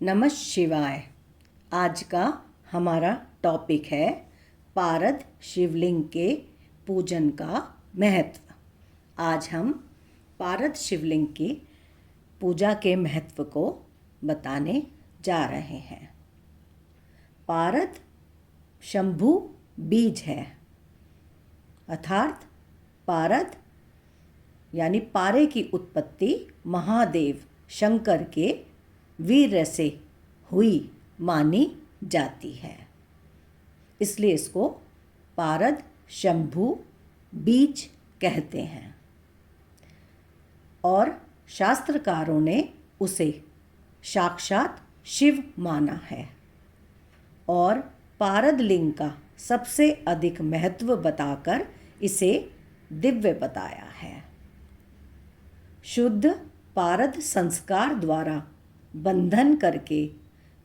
नमः शिवाय। आज का हमारा टॉपिक है पारद शिवलिंग के पूजन का महत्व। आज हम पारद शिवलिंग की पूजा के महत्व को बताने जा रहे हैं। पारद शंभु बीज है, अर्थात पारद यानी पारे की उत्पत्ति महादेव शंकर के वीर्य से हुई मानी जाती है, इसलिए इसको पारद शंभु बीज कहते हैं। और शास्त्रकारों ने उसे साक्षात शिव माना है और पारद लिंग का सबसे अधिक महत्व बताकर इसे दिव्य बताया है। शुद्ध पारद संस्कार द्वारा बंधन करके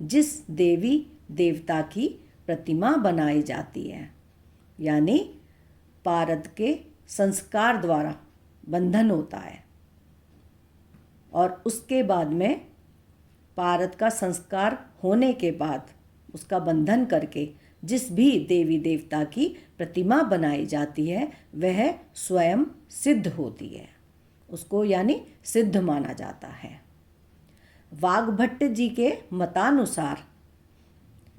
जिस देवी देवता की प्रतिमा बनाई जाती है, यानी पारद के संस्कार द्वारा बंधन होता है और उसके बाद में पारद का संस्कार होने के बाद उसका बंधन करके जिस भी देवी देवता की प्रतिमा बनाई जाती है वह स्वयं सिद्ध होती है, उसको यानी सिद्ध माना जाता है। वाग्भट्ट जी के मतानुसार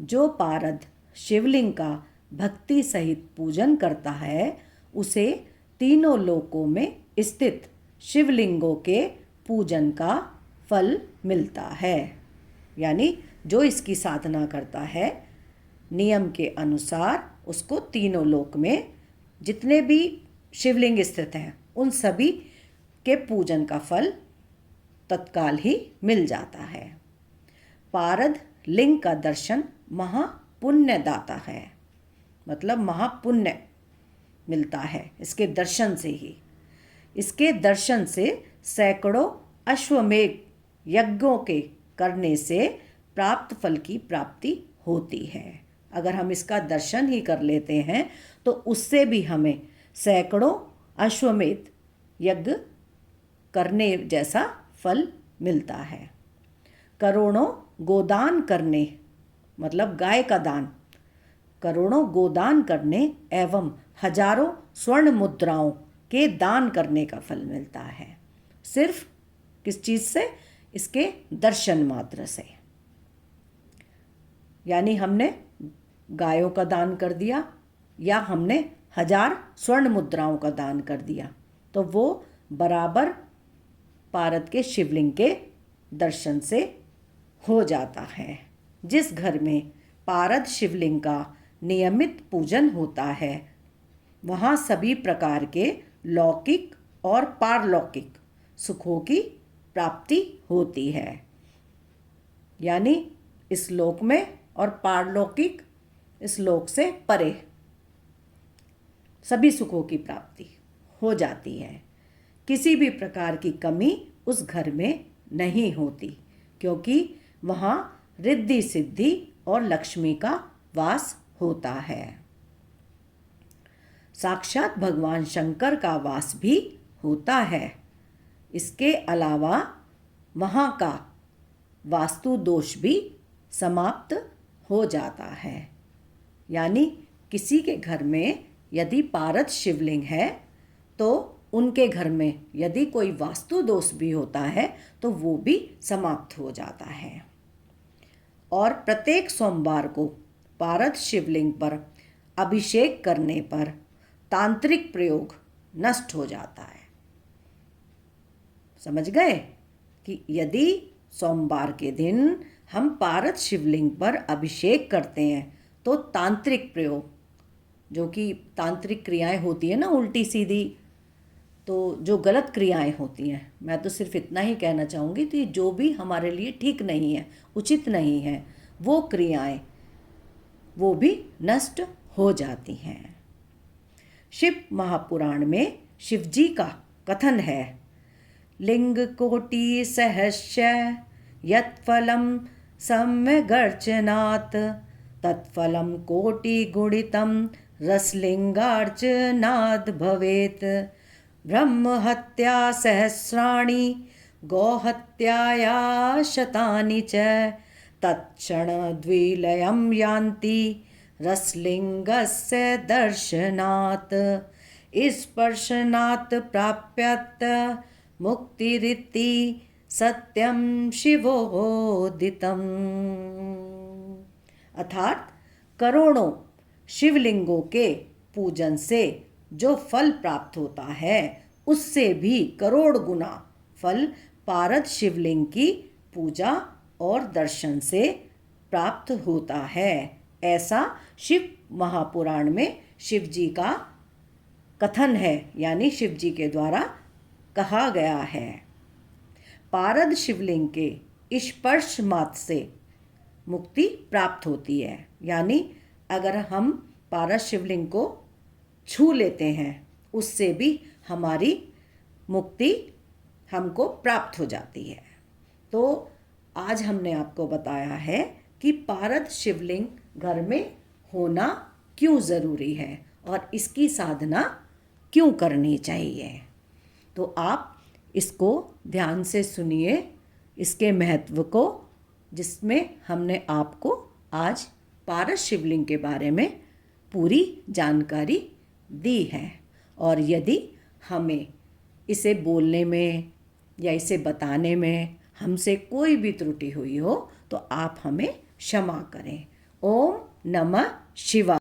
जो पारद शिवलिंग का भक्ति सहित पूजन करता है उसे तीनों लोकों में स्थित शिवलिंगों के पूजन का फल मिलता है। यानी जो इसकी साधना करता है नियम के अनुसार उसको तीनों लोक में जितने भी शिवलिंग स्थित हैं उन सभी के पूजन का फल तत्काल ही मिल जाता है। पारद लिंग का दर्शन महापुण्यदाता है, मतलब महापुण्य मिलता है इसके दर्शन से ही। इसके दर्शन से सैकड़ों अश्वमेध यज्ञों के करने से प्राप्त फल की प्राप्ति होती है। अगर हम इसका दर्शन ही कर लेते हैं तो उससे भी हमें सैकड़ों अश्वमेध यज्ञ करने जैसा फल मिलता है। करोड़ों गोदान करने, मतलब गाय का दान, करोड़ों गोदान करने एवं हजारों स्वर्ण मुद्राओं के दान करने का फल मिलता है। सिर्फ किस चीज़ से? इसके दर्शन मात्र से। यानी हमने गायों का दान कर दिया या हमने 1000 स्वर्ण मुद्राओं का दान कर दिया तो वो बराबर पारद के शिवलिंग के दर्शन से हो जाता है। जिस घर में पारद शिवलिंग का नियमित पूजन होता है वहाँ सभी प्रकार के लौकिक और पारलौकिक सुखों की प्राप्ति होती है। यानी इस लोक में और पारलौकिक इस लोक से परे सभी सुखों की प्राप्ति हो जाती है। किसी भी प्रकार की कमी उस घर में नहीं होती क्योंकि वहाँ रिद्धि सिद्धि और लक्ष्मी का वास होता है। साक्षात भगवान शंकर का वास भी होता है। इसके अलावा वहाँ का वास्तु दोष भी समाप्त हो जाता है। यानी किसी के घर में यदि पारद शिवलिंग है तो उनके घर में यदि कोई वास्तु दोष भी होता है तो वो भी समाप्त हो जाता है। और प्रत्येक सोमवार को पारद शिवलिंग पर अभिषेक करने पर तांत्रिक प्रयोग नष्ट हो जाता है। समझ गए कि यदि सोमवार के दिन हम पारद शिवलिंग पर अभिषेक करते हैं तो तांत्रिक प्रयोग, जो कि तांत्रिक क्रियाएं होती है ना उल्टी सीधी, तो जो गलत क्रियाएं होती हैं, मैं तो सिर्फ इतना ही कहना चाहूँगी कि जो भी हमारे लिए ठीक नहीं है, उचित नहीं है, वो क्रियाएं वो भी नष्ट हो जाती हैं। शिव महापुराण में शिव जी का कथन है, लिंग कोटि सहस्र यत्फलम सम्यगर्चनात् तत्फलम कोटि गुणितम रसलिंगार्चनाद् भवेत्। ब्रह्महत्या सहस्राणि गौहत्याया शतानि च तत्क्षण द्विलयं यान्ति रसलिङ्गस्य दर्शनात् स्पर्शनात् प्राप्यत मुक्तिरिति सत्यम शिवोदितम्। अर्थात करोड़ों शिवलिंगों के पूजन से जो फल प्राप्त होता है उससे भी करोड़ गुना फल पारद शिवलिंग की पूजा और दर्शन से प्राप्त होता है। ऐसा शिव महापुराण में शिव जी का कथन है, यानी शिव जी के द्वारा कहा गया है। पारद शिवलिंग के स्पर्श मात्र से मुक्ति प्राप्त होती है, यानी अगर हम पारद शिवलिंग को छू लेते हैं उससे भी हमारी मुक्ति हमको प्राप्त हो जाती है। तो आज हमने आपको बताया है कि पारद शिवलिंग घर में होना क्यों ज़रूरी है और इसकी साधना क्यों करनी चाहिए। तो आप इसको ध्यान से सुनिए, इसके महत्व को, जिसमें हमने आपको आज पारद शिवलिंग के बारे में पूरी जानकारी दी है। और यदि हमें इसे बोलने में या इसे बताने में हमसे कोई भी त्रुटि हुई हो तो आप हमें क्षमा करें। ओम नमः शिवाय।